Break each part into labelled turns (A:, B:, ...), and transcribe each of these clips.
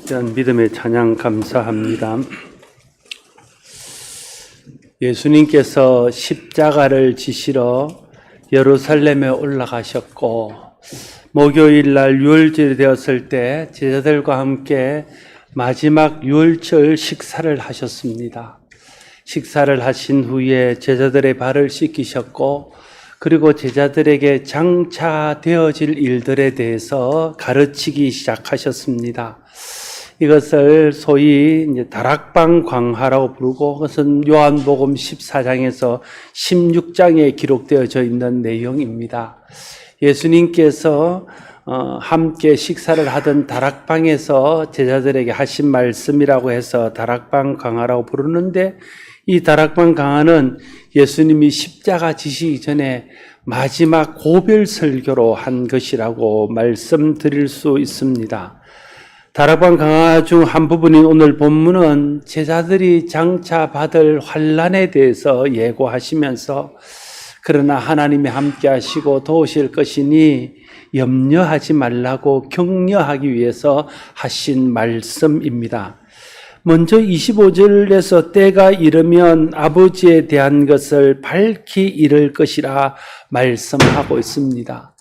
A: 이런 믿음의 찬양 감사합니다. 예수님께서 십자가를 지시러 예루살렘에 올라가셨고 목요일 날 유월절이 되었을 때 제자들과 함께 마지막 유월절 식사를 하셨습니다. 식사를 하신 후에 제자들의 발을 씻기셨고 그리고 제자들에게 장차 되어질 일들에 대해서 가르치기 시작하셨습니다. 이것을 소위 이제 다락방 광화라고 부르고 그것은 요한복음 14장에서 16장에 기록되어져 있는 내용입니다. 예수님께서 함께 식사를 하던 다락방에서 제자들에게 하신 말씀이라고 해서 다락방 강화라고 부르는데 이 다락방 강화는 예수님이 십자가 지시기 전에 마지막 고별 설교로 한 것이라고 말씀드릴 수 있습니다. 다락방 강화 중 한 부분인 오늘 본문은 제자들이 장차 받을 환난에 대해서 예고하시면서 그러나 하나님이 함께 하시고 도우실 것이니 염려하지 말라고 격려하기 위해서 하신 말씀입니다. 먼저 25절에서 때가 이르면 아버지에 대한 것을 밝히 이를 것이라 말씀하고 있습니다.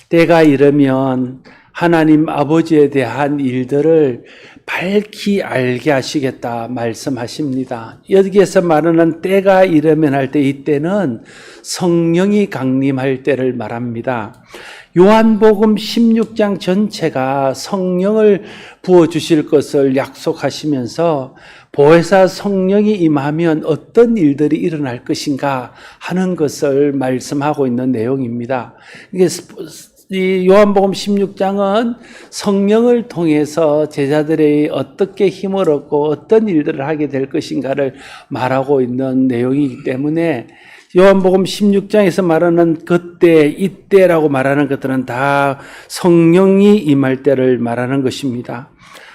A: 때가 이르면 하나님 아버지에 대한 일들을 밝히 알게 하시겠다 말씀하십니다. 여기에서 말하는 때가 이르면 할 때 이때는 성령이 강림할 때를 말합니다. 요한복음 16장 전체가 성령을 부어주실 것을 약속하시면서 보혜사 성령이 임하면 어떤 일들이 일어날 것인가 하는 것을 말씀하고 있는 내용입니다. 이게 이 요한복음 16장은 성령을 통해서 제자들이 어떻게 힘을 얻고 어떤 일들을 하게 될 것인가를 말하고 있는 내용이기 때문에 요한복음 16장에서 말하는 그때, 이때라고 말하는 것들은 다 성령이 임할 때를 말하는 것입니다.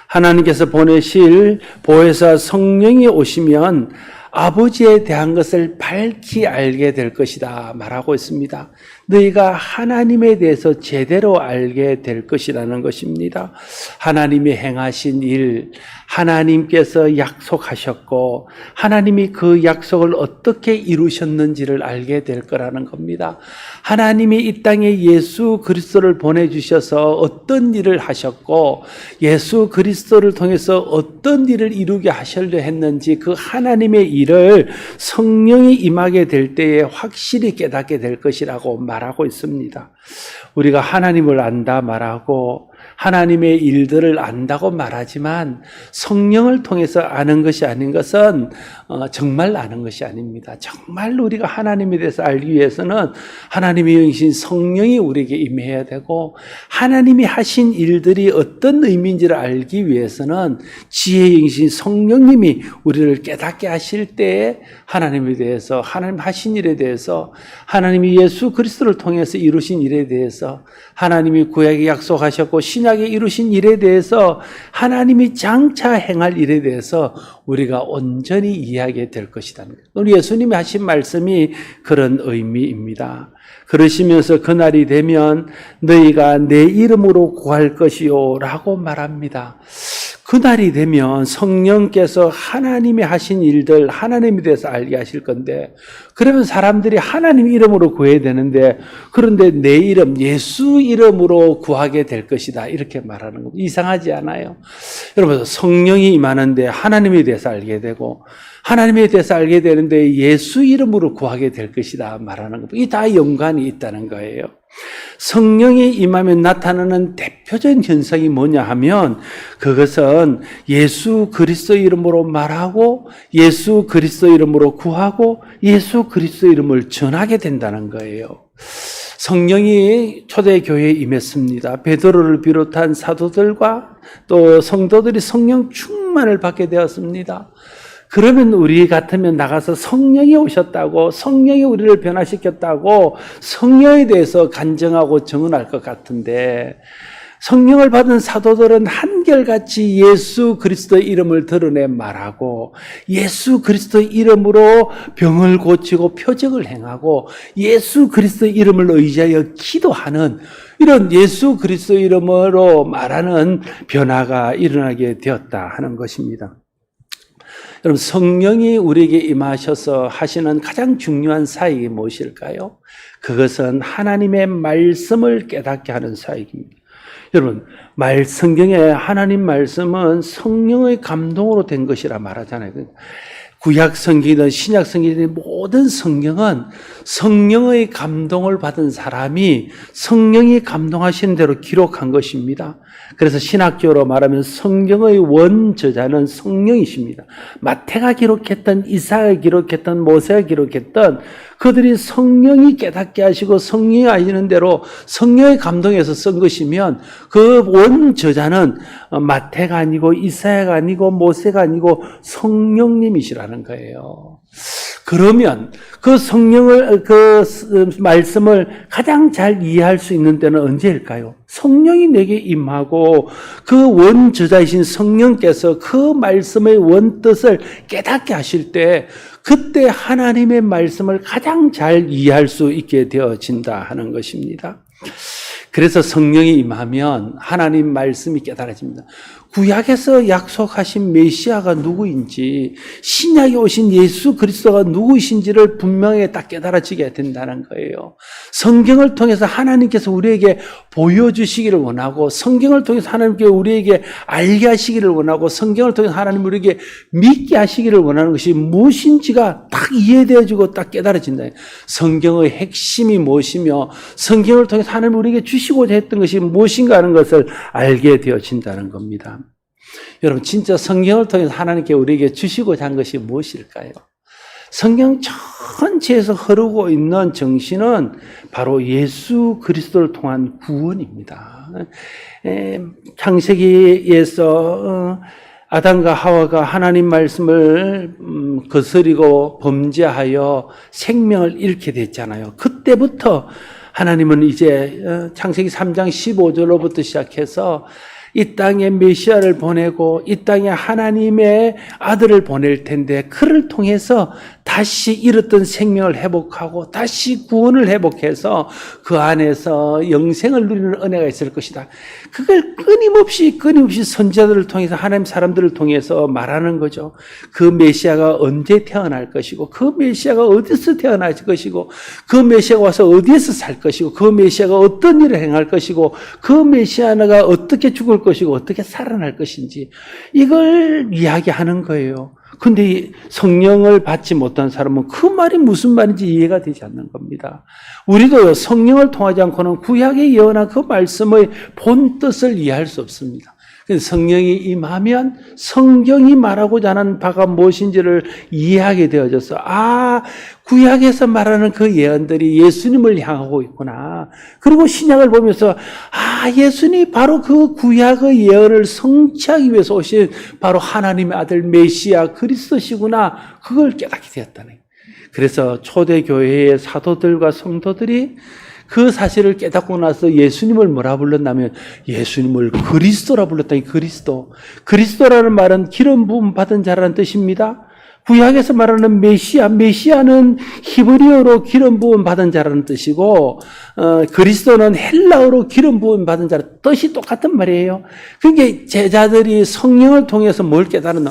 A: 하나님께서 보내실 보혜사 성령이 오시면 아버지에 대한 것을 밝히 알게 될 것이다 말하고 있습니다. 너희가 하나님에 대해서 제대로 알게 될 것이라는 것입니다. 하나님이 행하신 일, 하나님께서 약속하셨고 하나님이 그 약속을 어떻게 이루셨는지를 알게 될 거라는 겁니다. 하나님이 이 땅에 예수 그리스도를 보내주셔서 어떤 일을 하셨고 예수 그리스도를 통해서 어떤 일을 이루게 하시려 했는지 그 하나님의 일을 성령이 임하게 될 때에 확실히 깨닫게 될 것이라고 말하고 있습니다. 우리가 하나님을 안다 말하고 하나님의 일들을 안다고 말하지만 성령을 통해서 아는 것이 아닌 것은 정말 아는 것이 아닙니다. 정말 우리가 하나님에 대해서 알기 위해서는 하나님의 영이신 성령이 우리에게 임해야 되고 하나님이 하신 일들이 어떤 의미인지를 알기 위해서는 지혜의 영이신 성령님이 우리를 깨닫게 하실 때에 하나님에 대해서 하나님 하신 일에 대해서 하나님이 예수 그리스도를 통해서 이루신 일에 대해서 하나님이 구약에 약속하셨고 신약에 이루신 일에 대해서 하나님이 장차 행할 일에 대해서 우리가 온전히 이해하게 될 것이라는 거예요. 우리 예수님이 하신 말씀이 그런 의미입니다. 그러시면서 그날이 되면 너희가 내 이름으로 구할 것이요 라고 말합니다. 그날이 되면 성령께서 하나님이 하신 일들 하나님에 대해서 알게 하실 건데 그러면 사람들이 하나님 이름으로 구해야 되는데 그런데 내 이름 예수 이름으로 구하게 될 것이다 이렇게 말하는 겁니다. 이상하지 않아요? 여러분 성령이 임하는데 하나님에 대해서 알게 되고 하나님에 대해서 알게 되는데 예수 이름으로 구하게 될 것이다 말하는 겁니다. 이 다 연관이 있다는 거예요. 성령이 임하면 나타나는 대표적인 현상이 뭐냐 하면 그것은 예수 그리스도 이름으로 말하고 예수 그리스도 이름으로 구하고 예수 그리스도 이름을 전하게 된다는 거예요. 성령이 초대교회에 임했습니다. 베드로를 비롯한 사도들과 또 성도들이 성령 충만을 받게 되었습니다. 그러면 우리 같으면 나가서 성령이 오셨다고 성령이 우리를 변화시켰다고 성령에 대해서 간증하고 증언할 것 같은데 성령을 받은 사도들은 한결같이 예수 그리스도의 이름을 드러내 말하고 예수 그리스도의 이름으로 병을 고치고 표적을 행하고 예수 그리스도의 이름을 의지하여 기도하는 이런 예수 그리스도 이름으로 말하는 변화가 일어나게 되었다 하는 것입니다. 여러분, 성령이 우리에게 임하셔서 하시는 가장 중요한 사역이 무엇일까요? 그것은 하나님의 말씀을 깨닫게 하는 사역입니다. 여러분, 성경에 하나님 말씀은 성령의 감동으로 된 것이라 말하잖아요. 구약 성경이든 신약 성경이든 모든 성경은 성령의 감동을 받은 사람이 성령이 감동하시는 대로 기록한 것입니다. 그래서 신학적으로 말하면 성경의 원저자는 성령이십니다. 마태가 기록했던, 이사야가 기록했던, 모세가 기록했던 그들이 성령이 깨닫게 하시고 성령이 하시는 대로 성령의 감동에서 쓴 것이면 그 원저자는 마태가 아니고 이사야가 아니고 모세가 아니고 성령님이시라는 거예요. 그러면 그 말씀을 가장 잘 이해할 수 있는 때는 언제일까요? 성령이 내게 임하고 그 원저자이신 성령께서 그 말씀의 원뜻을 깨닫게 하실 때 그때 하나님의 말씀을 가장 잘 이해할 수 있게 되어진다 하는 것입니다. 그래서 성령이 임하면 하나님 말씀이 깨달아집니다. 구약에서 약속하신 메시아가 누구인지, 신약에 오신 예수 그리스도가 누구이신지를 분명히 딱 깨달아지게 된다는 거예요. 성경을 통해서 하나님께서 우리에게 보여주시기를 원하고, 성경을 통해서 하나님께 우리에게 알게 하시기를 원하고, 성경을 통해서 하나님 우리에게 믿게 하시기를 원하는 것이 무엇인지가 딱 이해되어지고 딱 깨달아진다. 성경의 핵심이 무엇이며 성경을 통해서 하나님 우리에게 주시고자 했던 것이 무엇인가 하는 것을 알게 되어진다는 겁니다. 여러분, 진짜 성경을 통해서 하나님께 우리에게 주시고자 한 것이 무엇일까요? 성경 전체에서 흐르고 있는 정신은 바로 예수 그리스도를 통한 구원입니다. 창세기에서 아담과 하와가 하나님 말씀을 거스리고 범죄하여 생명을 잃게 됐잖아요. 그때부터 하나님은 이제 창세기 3장 15절로부터 시작해서 이 땅에 메시아를 보내고 이 땅에 하나님의 아들을 보낼 텐데 그를 통해서 다시 잃었던 생명을 회복하고 다시 구원을 회복해서 그 안에서 영생을 누리는 은혜가 있을 것이다. 그걸 끊임없이 선지자들을 통해서 하나님 사람들을 통해서 말하는 거죠. 그 메시아가 언제 태어날 것이고 그 메시아가 어디서 태어날 것이고 그 메시아가 와서 어디에서 살 것이고 그 메시아가 어떤 일을 행할 것이고 그 메시아가 어떻게 죽을 것이고 어떻게 살아날 것인지 이걸 이야기하는 거예요. 근데 성령을 받지 못한 사람은 그 말이 무슨 말인지 이해가 되지 않는 겁니다. 우리도 성령을 통하지 않고는 구약에 예언한 그 말씀의 본 뜻을 이해할 수 없습니다. 성령이 임하면 성경이 말하고자 하는 바가 무엇인지를 이해하게 되어져서 구약에서 말하는 그 예언들이 예수님을 향하고 있구나. 그리고 신약을 보면서 예수님이 바로 그 구약의 예언을 성취하기 위해서 오신 바로 하나님의 아들 메시아 그리스도시구나. 그걸 깨닫게 되었다는 거예요. 그래서 초대교회의 사도들과 성도들이 그 사실을 깨닫고 나서 예수님을 뭐라 불렀냐면 예수님을 그리스도라 불렀다니. 그리스도라는 말은 기름 부음 받은 자라는 뜻입니다. 구약에서 말하는 메시아는 히브리어로 기름 부음 받은 자라는 뜻이고 그리스도는 헬라어로 기름 부음 받은 자라는 뜻이 똑같은 말이에요. 그러니까 제자들이 성령을 통해서 뭘 깨달았나?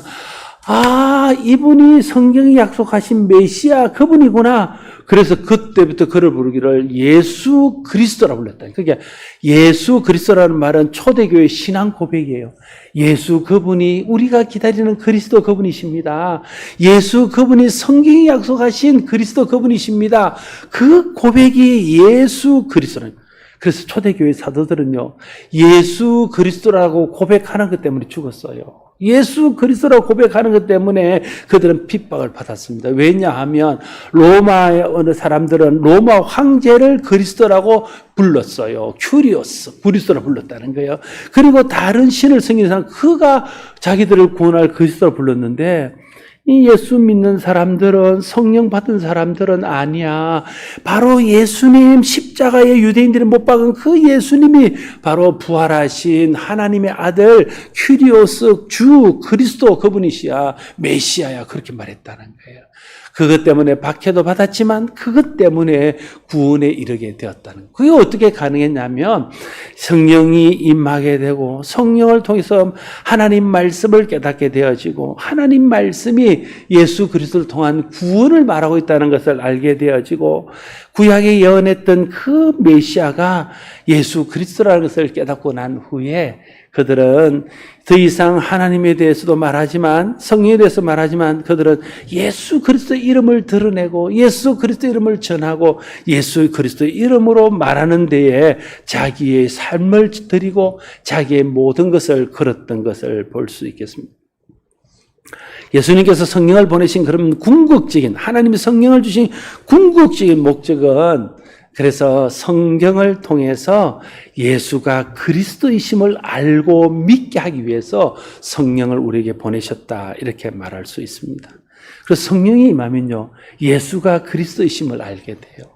A: 이분이 성경이 약속하신 메시아 그분이구나. 그래서 그때부터 그를 부르기를 예수 그리스도라 불렀다. 그러니까 예수 그리스도라는 말은 초대교회 신앙 고백이에요. 예수 그분이 우리가 기다리는 그리스도 그분이십니다. 예수 그분이 성경이 약속하신 그리스도 그분이십니다. 그 고백이 예수 그리스도라는 거예요. 그래서 초대교회 사도들은요, 예수 그리스도라고 고백하는 것 때문에 죽었어요. 예수 그리스도라고 고백하는 것 때문에 그들은 핍박을 받았습니다. 왜냐하면 로마의 어느 사람들은 로마 황제를 그리스도라고 불렀어요. 큐리오스, 그리스도라 불렀다는 거예요. 그리고 다른 신을 섬기는 사람, 그가 자기들을 구원할 그리스도라 불렀는데 이 예수 믿는 사람들은, 성령 받은 사람들은 아니야. 바로 예수님 십자가에 유대인들이 못 박은 그 예수님이 바로 부활하신 하나님의 아들 큐리오스 주 그리스도 그분이시야. 메시아야. 그렇게 말했다는 거예요. 그것 때문에 박해도 받았지만 그것 때문에 구원에 이르게 되었다는. 그게 어떻게 가능했냐면 성령이 임하게 되고 성령을 통해서 하나님 말씀을 깨닫게 되어지고 하나님 말씀이 예수 그리스도를 통한 구원을 말하고 있다는 것을 알게 되어지고 구약에 예언했던 그 메시아가 예수 그리스도라는 것을 깨닫고 난 후에 그들은 더 이상 하나님에 대해서도 말하지만 성령에 대해서 말하지만 그들은 예수 그리스도의 이름을 드러내고 예수 그리스도의 이름을 전하고 예수 그리스도의 이름으로 말하는 데에 자기의 삶을 드리고 자기의 모든 것을 걸었던 것을 볼 수 있겠습니다. 예수님께서 성령을 보내신 그런 궁극적인 하나님이 성령을 주신 궁극적인 목적은 그래서 성경을 통해서 예수가 그리스도이심을 알고 믿게 하기 위해서 성령을 우리에게 보내셨다 이렇게 말할 수 있습니다. 그래서 성령이 임하면요 예수가 그리스도이심을 알게 돼요.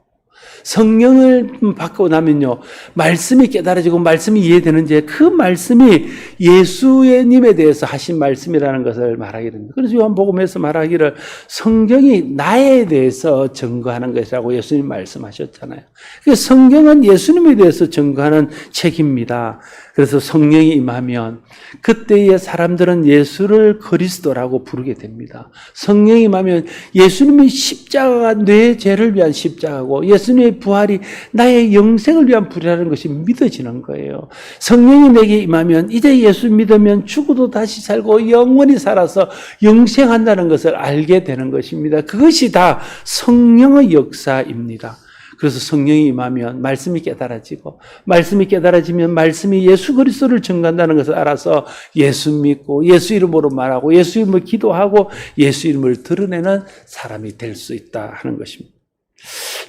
A: 성령을 받고 나면요 말씀이 깨달아지고 말씀이 이해되는지 그 말씀이 예수님에 대해서 하신 말씀이라는 것을 말하게 됩니다. 그래서 요한복음에서 말하기를 성경이 나에 대해서 증거하는 것이라고 예수님 말씀하셨잖아요. 그래서 성경은 예수님에 대해서 증거하는 책입니다. 그래서 성령이 임하면 그때의 사람들은 예수를 그리스도라고 부르게 됩니다. 성령이 임하면 예수님의 십자가가 내 죄를 위한 십자가고 예수님의 부활이 나의 영생을 위한 부활이라는 것이 믿어지는 거예요. 성령이 내게 임하면 이제 예수 믿으면 죽어도 다시 살고 영원히 살아서 영생한다는 것을 알게 되는 것입니다. 그것이 다 성령의 역사입니다. 그래서 성령이 임하면 말씀이 깨달아지고 말씀이 깨달아지면 말씀이 예수 그리스도를 증거한다는 것을 알아서 예수 믿고 예수 이름으로 말하고 예수 이름으로 기도하고 예수 이름을 드러내는 사람이 될 수 있다 하는 것입니다.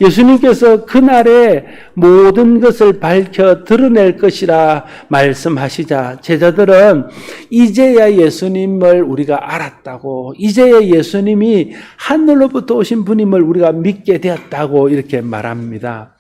A: 예수님께서 그날에 모든 것을 밝혀 드러낼 것이라 말씀하시자 제자들은 이제야 예수님을 우리가 알았다고 이제야 예수님이 하늘로부터 오신 분임을 우리가 믿게 되었다고 이렇게 말합니다.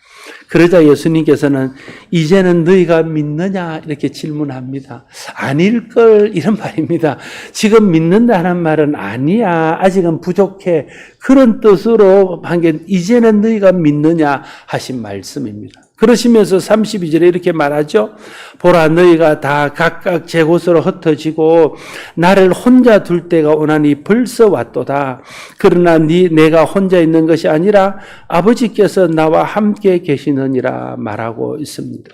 A: 그러자 예수님께서는 이제는 너희가 믿느냐 이렇게 질문합니다. 아닐걸 이런 말입니다. 지금 믿는다는 말은 아니야. 아직은 부족해. 그런 뜻으로 한 게 이제는 너희가 믿느냐 하신 말씀입니다. 그러시면서 32절에 이렇게 말하죠. 보라 너희가 다 각각 제 곳으로 흩어지고 나를 혼자 둘 때가 오나니 벌써 왔도다. 그러나 내가 혼자 있는 것이 아니라 아버지께서 나와 함께 계시느니라 말하고 있습니다.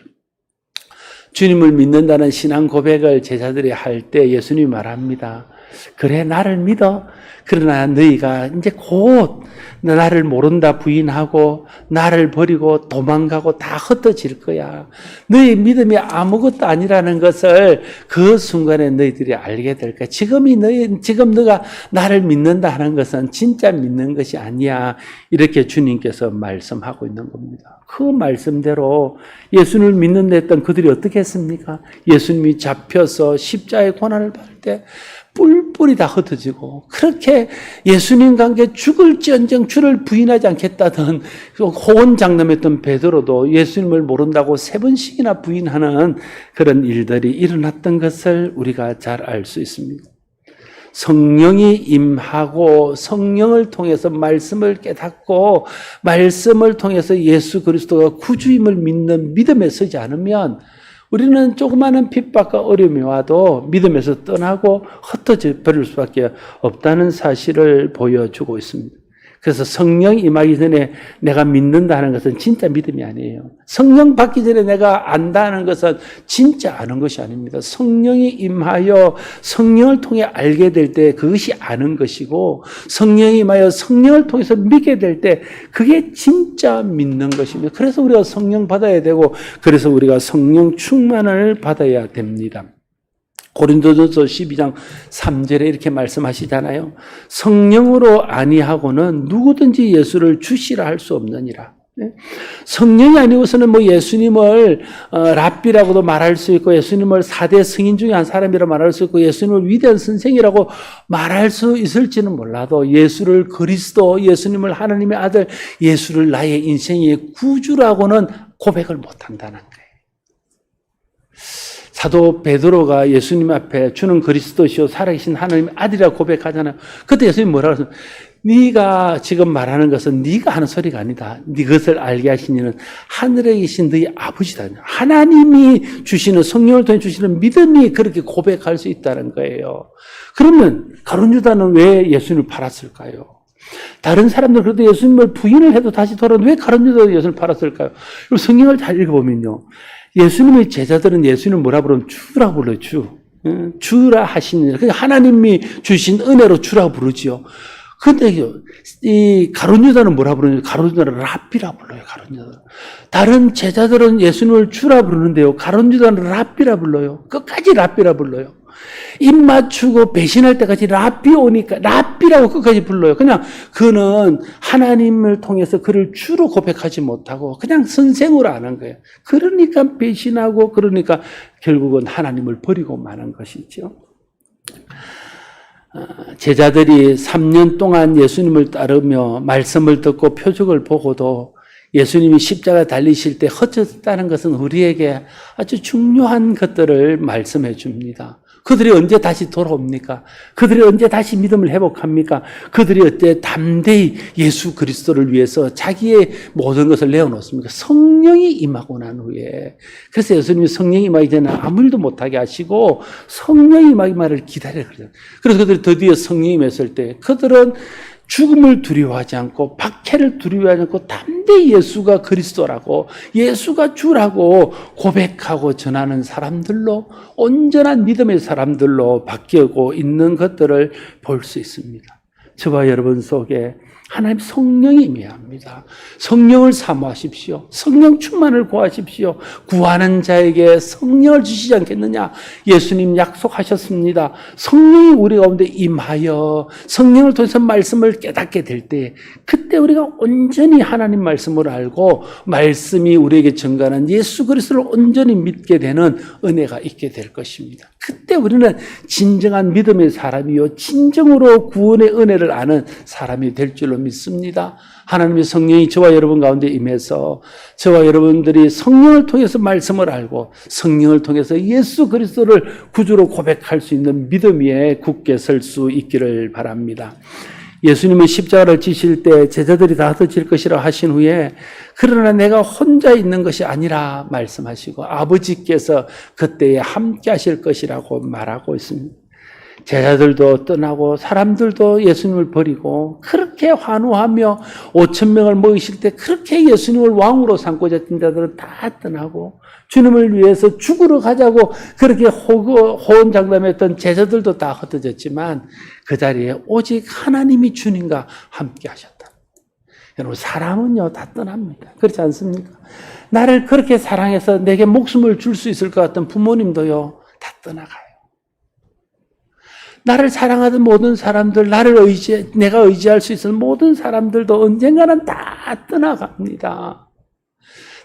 A: 주님을 믿는다는 신앙 고백을 제자들이 할 때 예수님이 말합니다. 그래 나를 믿어. 그러나 너희가 이제 곧 나를 모른다 부인하고 나를 버리고 도망가고 다 흩어질 거야. 너희 믿음이 아무것도 아니라는 것을 그 순간에 너희들이 알게 될 거야. 지금 너가 나를 믿는다 하는 것은 진짜 믿는 것이 아니야. 이렇게 주님께서 말씀하고 있는 겁니다. 그 말씀대로 예수님을 믿는다 했던 그들이 어떻게 했습니까? 예수님이 잡혀서 십자가의 고난을 받을 때 뿔뿔이 다 흩어지고 그렇게 예수님과 함께 죽을지언정 주를 부인하지 않겠다던 호언장담했던 베드로도 예수님을 모른다고 3번씩이나 부인하는 그런 일들이 일어났던 것을 우리가 잘 알 수 있습니다. 성령이 임하고 성령을 통해서 말씀을 깨닫고 말씀을 통해서 예수 그리스도가 구주임을 믿는 믿음에 서지 않으면 우리는 조그마한 핍박과 어려움이 와도 믿음에서 떠나고 흩어져 버릴 수밖에 없다는 사실을 보여주고 있습니다. 그래서 성령 임하기 전에 내가 믿는다는 것은 진짜 믿음이 아니에요. 성령 받기 전에 내가 안다는 것은 진짜 아는 것이 아닙니다. 성령이 임하여 성령을 통해 알게 될 때 그것이 아는 것이고 성령이 임하여 성령을 통해서 믿게 될 때 그게 진짜 믿는 것입니다. 그래서 우리가 성령 받아야 되고 그래서 우리가 성령 충만을 받아야 됩니다. 고린도전서 12장 3절에 이렇게 말씀하시잖아요. 성령으로 아니하고는 누구든지 예수를 주시라 할 수 없느니라. 성령이 아니고서는 예수님을 랍비라고도 말할 수 있고 예수님을 4대 승인 중에 한 사람이라고 말할 수 있고 예수님을 위대한 선생이라고 말할 수 있을지는 몰라도 예수를 그리스도, 예수님을 하나님의 아들, 예수를 나의 인생의 구주라고는 고백을 못한다는 거예요. 사도 베드로가 예수님 앞에 주는 그리스도시요 살아계신 하나님의 아들이라고 고백하잖아요. 그때 예수님이 뭐라고 하셨어요? 네가 지금 말하는 것은 네가 하는 소리가 아니다. 네 것을 알게 하신 이는 하늘에 계신 너희 아버지다. 하나님이 주시는 성령을 통해 주시는 믿음이 그렇게 고백할 수 있다는 거예요. 그러면 가룟 유다는 왜 예수님을 팔았을까요? 다른 사람들 그래도 예수님을 부인을 해도 다시 돌아오는 왜 가룟 유다가 예수님을 팔았을까요? 성경을 잘 읽어보면요. 예수님의 제자들은 예수님을 뭐라 부르면 주라고 불러요. 주라 하시는, 그러니까 하나님이 주신 은혜로 주라고 부르지요. 근데 이 가룟 유다는 뭐라 부르냐? 가룟 유다는 랍비라 불러요. 가룟 유다. 다른 제자들은 예수님을 주라 부르는데요. 가룟 유다는 랍비라 불러요. 끝까지 랍비라 불러요. 입 맞추고 배신할 때까지 랍비 오니까 랍비라고 끝까지 불러요. 그냥 그는 하나님을 통해서 그를 주로 고백하지 못하고 그냥 선생으로 아는 거예요. 그러니까 배신하고 그러니까 결국은 하나님을 버리고 마는 것이죠. 제자들이 3년 동안 예수님을 따르며 말씀을 듣고 표적을 보고도 예수님이 십자가 달리실 때 헛졌다는 것은 우리에게 아주 중요한 것들을 말씀해 줍니다. 그들이 언제 다시 돌아옵니까? 그들이 언제 다시 믿음을 회복합니까? 그들이 어때 담대히 예수 그리스도를 위해서 자기의 모든 것을 내어놓습니까? 성령이 임하고 난 후에. 그래서 예수님이 성령이 임하기 전에 아무 일도 못하게 하시고 성령이 임하기 말을 기다려 그래요. 그래서 그들이 드디어 성령이 임했을 때 그들은 죽음을 두려워하지 않고 박해를 두려워하지 않고 담대히 예수가 그리스도라고 예수가 주라고 고백하고 전하는 사람들로 온전한 믿음의 사람들로 바뀌고 있는 것들을 볼 수 있습니다. 저와 여러분 속에 하나님 성령이 임해합니다. 성령을 사모하십시오. 성령 충만을 구하십시오. 구하는 자에게 성령을 주시지 않겠느냐? 예수님 약속하셨습니다. 성령이 우리 가운데 임하여 성령을 통해서 말씀을 깨닫게 될 때 그때 우리가 온전히 하나님 말씀을 알고 말씀이 우리에게 증거하는 예수 그리스도를 온전히 믿게 되는 은혜가 있게 될 것입니다. 그때 우리는 진정한 믿음의 사람이요 진정으로 구원의 은혜를 아는 사람이 될 줄로 믿습니다. 하나님의 성령이 저와 여러분 가운데 임해서 저와 여러분들이 성령을 통해서 말씀을 알고 성령을 통해서 예수 그리스도를 구주로 고백할 수 있는 믿음 위에 굳게 설 수 있기를 바랍니다. 예수님은 십자가를 지실 때 제자들이 다 흩어질 것이라 하신 후에 그러나 내가 혼자 있는 것이 아니라 말씀하시고 아버지께서 그때에 함께 하실 것이라고 말하고 있습니다. 제자들도 떠나고 사람들도 예수님을 버리고 그렇게 환호하며 5,000명을 모이실 때 그렇게 예수님을 왕으로 삼고자 했던 자들은 다 떠나고 주님을 위해서 죽으러 가자고 그렇게 호언장담했던 제자들도 다 흩어졌지만 그 자리에 오직 하나님이 주님과 함께 하셨다. 여러분 사람은요 다 떠납니다. 그렇지 않습니까? 나를 그렇게 사랑해서 내게 목숨을 줄 수 있을 것 같은 부모님도요 다 떠나가요. 나를 사랑하던 모든 사람들, 내가 의지할 수 있는 모든 사람들도 언젠가는 다 떠나갑니다.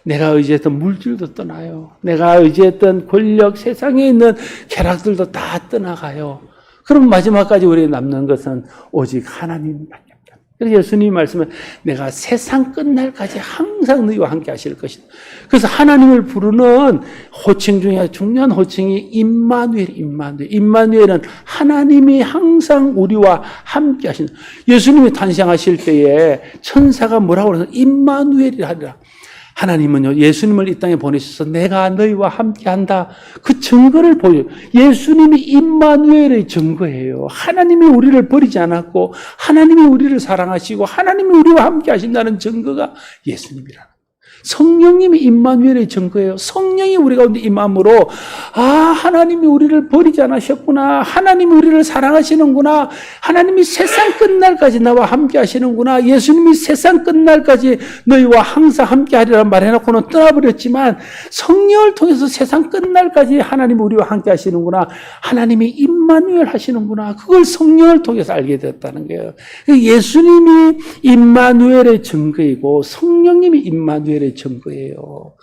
A: 내가 의지했던 물질도 떠나요. 내가 의지했던 권력, 세상에 있는 쾌락들도 다 떠나가요. 그럼 마지막까지 우리에게 남는 것은 오직 하나님밖에 없다. 그래서 예수님이 말씀은 내가 세상 끝날까지 항상 너희와 함께 하실 것이다. 그래서 하나님을 부르는 호칭 중에 중요한 호칭이 임마누엘은 하나님이 항상 우리와 함께 하신다. 예수님이 탄생하실 때에 천사가 뭐라고 그래서 임마누엘이라 하리라. 하나님은요, 예수님을 이 땅에 보내셔서 내가 너희와 함께 한다. 그 증거를 보여요. 예수님이 임마누엘의 증거예요. 하나님이 우리를 버리지 않았고, 하나님이 우리를 사랑하시고, 하나님이 우리와 함께 하신다는 증거가 예수님이라. 성령님이 임마누엘의 증거예요. 성령이 우리 가운데 임함으로 하나님이 우리를 버리지 않으셨구나. 하나님이 우리를 사랑하시는구나. 하나님이 세상 끝날까지 나와 함께 하시는구나. 예수님이 세상 끝날까지 너희와 항상 함께 하리라 말해놓고는 떠나버렸지만 성령을 통해서 세상 끝날까지 하나님이 우리와 함께 하시는구나. 하나님이 임마누엘 하시는구나. 그걸 성령을 통해서 알게 되었다는 거예요. 예수님이 임마누엘의 증거이고 성령님이 임마누엘의 증거예요.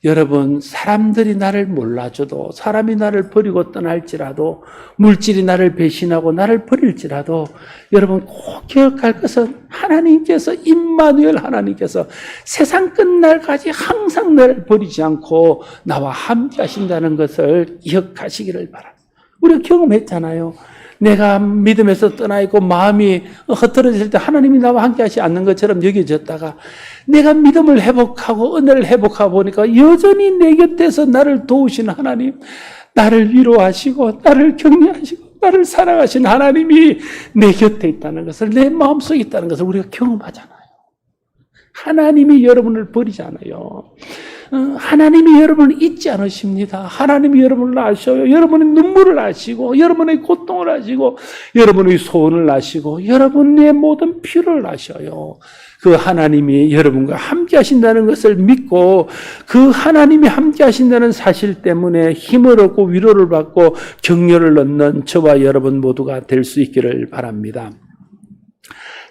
A: 여러분, 사람들이 나를 몰라줘도, 사람이 나를 버리고 떠날지라도, 물질이 나를 배신하고 나를 버릴지라도, 여러분 꼭 기억할 것은 하나님께서, 임마누엘 하나님께서 세상 끝날까지 항상 나를 버리지 않고 나와 함께 하신다는 것을 기억하시기를 바랍니다. 우리가 경험했잖아요. 내가 믿음에서 떠나 있고 마음이 흐트러질 때 하나님이 나와 함께 하지 않는 것처럼 여겨졌다가 내가 믿음을 회복하고 은혜를 회복하고 보니까 여전히 내 곁에서 나를 도우시는 하나님, 나를 위로하시고 나를 격려하시고 나를 사랑하신 하나님이 내 곁에 있다는 것을, 내 마음속에 있다는 것을 우리가 경험하잖아요. 하나님이 여러분을 버리지 않아요. 하나님이 여러분을 잊지 않으십니다. 하나님이 여러분을 아셔요. 여러분의 눈물을 아시고 여러분의 고통을 아시고 여러분의 소원을 아시고 여러분의 모든 필요를 아셔요. 그 하나님이 여러분과 함께 하신다는 것을 믿고 그 하나님이 함께 하신다는 사실 때문에 힘을 얻고 위로를 받고 격려를 얻는 저와 여러분 모두가 될 수 있기를 바랍니다.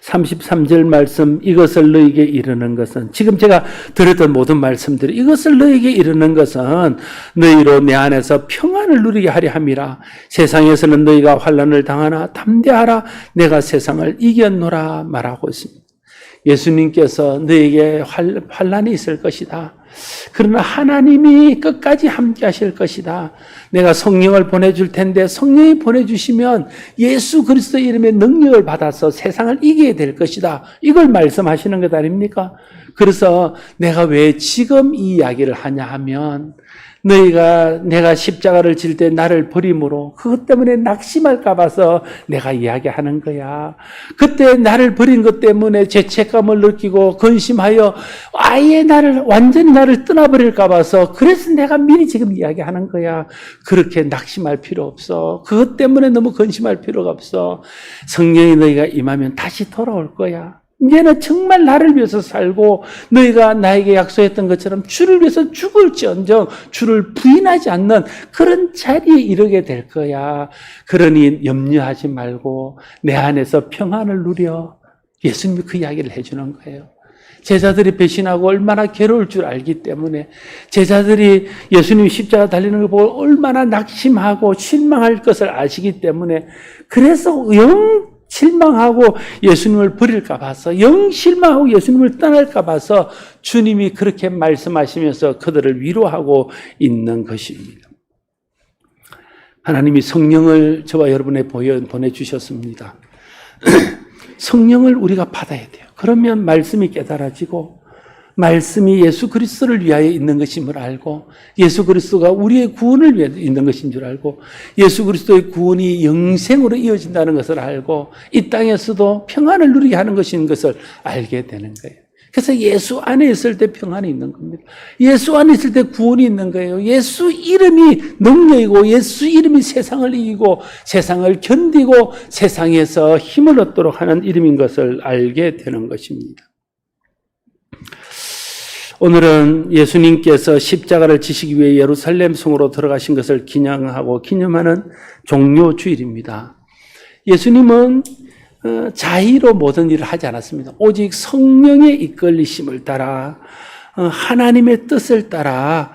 A: 33절 말씀, 이것을 너에게 이르는 것은, 지금 제가 드렸던 모든 말씀들이 이것을 너에게 이르는 것은 너희로 내 안에서 평안을 누리게 하려 함이라. 세상에서는 너희가 환난을 당하나 담대하라, 내가 세상을 이겼노라 말하고 있습니다. 예수님께서 너에게 환난이 있을 것이다. 그러나 하나님이 끝까지 함께 하실 것이다. 내가 성령을 보내줄 텐데 성령이 보내주시면 예수 그리스도의 이름의 능력을 받아서 세상을 이기게 될 것이다. 이걸 말씀하시는 것 아닙니까? 그래서 내가 왜 지금 이 이야기를 하냐 하면 내가 십자가를 질 때 나를 버림으로 그것 때문에 낙심할까 봐서 내가 이야기하는 거야. 그때 나를 버린 것 때문에 죄책감을 느끼고 근심하여 아예 완전히 나를 떠나버릴까 봐서 그래서 내가 미리 지금 이야기하는 거야. 그렇게 낙심할 필요 없어. 그것 때문에 너무 근심할 필요가 없어. 성령이 너희가 임하면 다시 돌아올 거야. 얘는 정말 나를 위해서 살고 너희가 나에게 약속했던 것처럼 주를 위해서 죽을지언정 주를 부인하지 않는 그런 자리에 이르게 될 거야. 그러니 염려하지 말고 내 안에서 평안을 누려. 예수님이 그 이야기를 해주는 거예요. 제자들이 배신하고 얼마나 괴로울 줄 알기 때문에, 제자들이 예수님 십자가 달리는 걸 보고 얼마나 낙심하고 실망할 것을 아시기 때문에, 그래서 실망하고 예수님을 버릴까 봐서, 실망하고 예수님을 떠날까 봐서 주님이 그렇게 말씀하시면서 그들을 위로하고 있는 것입니다. 하나님이 성령을 저와 여러분에 보내주셨습니다. 성령을 우리가 받아야 돼요. 그러면 말씀이 깨달아지고 말씀이 예수 그리스도를 위하여 있는 것임을 알고 예수 그리스도가 우리의 구원을 위해 있는 것인 줄 알고 예수 그리스도의 구원이 영생으로 이어진다는 것을 알고 이 땅에서도 평안을 누리게 하는 것인 것을 알게 되는 거예요. 그래서 예수 안에 있을 때 평안이 있는 겁니다. 예수 안에 있을 때 구원이 있는 거예요. 예수 이름이 능력이고 예수 이름이 세상을 이기고 세상을 견디고 세상에서 힘을 얻도록 하는 이름인 것을 알게 되는 것입니다. 오늘은 예수님께서 십자가를 지시기 위해 예루살렘 성으로 들어가신 것을 기념하는 종료주일입니다. 예수님은 자의로 모든 일을 하지 않았습니다. 오직 성령의 이끌리심을 따라 하나님의 뜻을 따라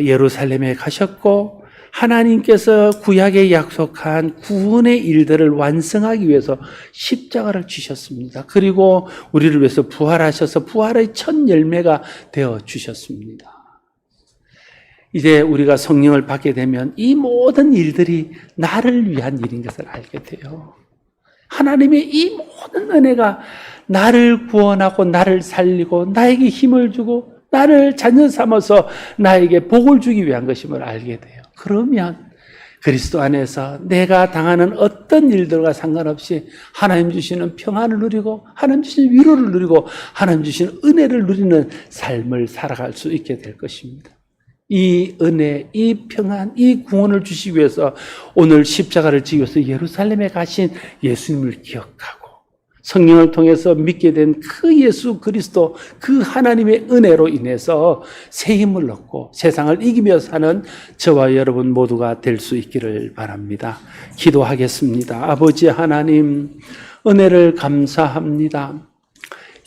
A: 예루살렘에 가셨고 하나님께서 구약에 약속한 구원의 일들을 완성하기 위해서 십자가를 지셨습니다. 그리고 우리를 위해서 부활하셔서 부활의 첫 열매가 되어 주셨습니다. 이제 우리가 성령을 받게 되면 이 모든 일들이 나를 위한 일인 것을 알게 돼요. 하나님의 이 모든 은혜가 나를 구원하고 나를 살리고 나에게 힘을 주고 나를 자녀 삼아서 나에게 복을 주기 위한 것임을 알게 돼요. 그러면 그리스도 안에서 내가 당하는 어떤 일들과 상관없이 하나님 주시는 평안을 누리고 하나님 주시는 위로를 누리고 하나님 주시는 은혜를 누리는 삶을 살아갈 수 있게 될 것입니다. 이 은혜, 이 평안, 이 구원을 주시기 위해서 오늘 십자가를 지기 위해서 예루살렘에 가신 예수님을 기억하고 성령을 통해서 믿게 된 그 예수 그리스도 그 하나님의 은혜로 인해서 새 힘을 얻고 세상을 이기며 사는 저와 여러분 모두가 될 수 있기를 바랍니다. 기도하겠습니다. 아버지 하나님, 은혜를 감사합니다.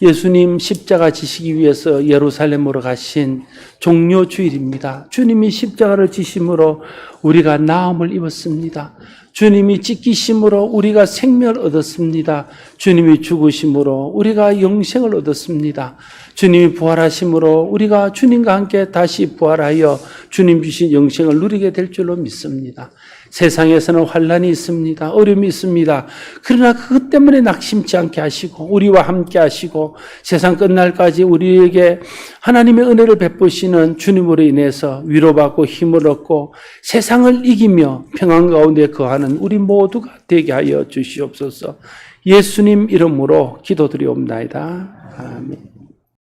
A: 예수님 십자가 지시기 위해서 예루살렘으로 가신 종료주일입니다. 주님이 십자가를 지심으로 우리가 나음을 입었습니다. 주님이 찢기심으로 우리가 생명을 얻었습니다. 주님이 죽으심으로 우리가 영생을 얻었습니다. 주님이 부활하심으로 우리가 주님과 함께 다시 부활하여 주님 주신 영생을 누리게 될 줄로 믿습니다. 세상에서는 환난이 있습니다. 어려움이 있습니다. 그러나 그것 때문에 낙심치 않게 하시고 우리와 함께 하시고 세상 끝날까지 우리에게 하나님의 은혜를 베푸시는 주님으로 인해서 위로받고 힘을 얻고 세상을 이기며 평안 가운데 거하는 우리 모두가 되게 하여 주시옵소서. 예수님 이름으로 기도드리옵나이다. 아멘.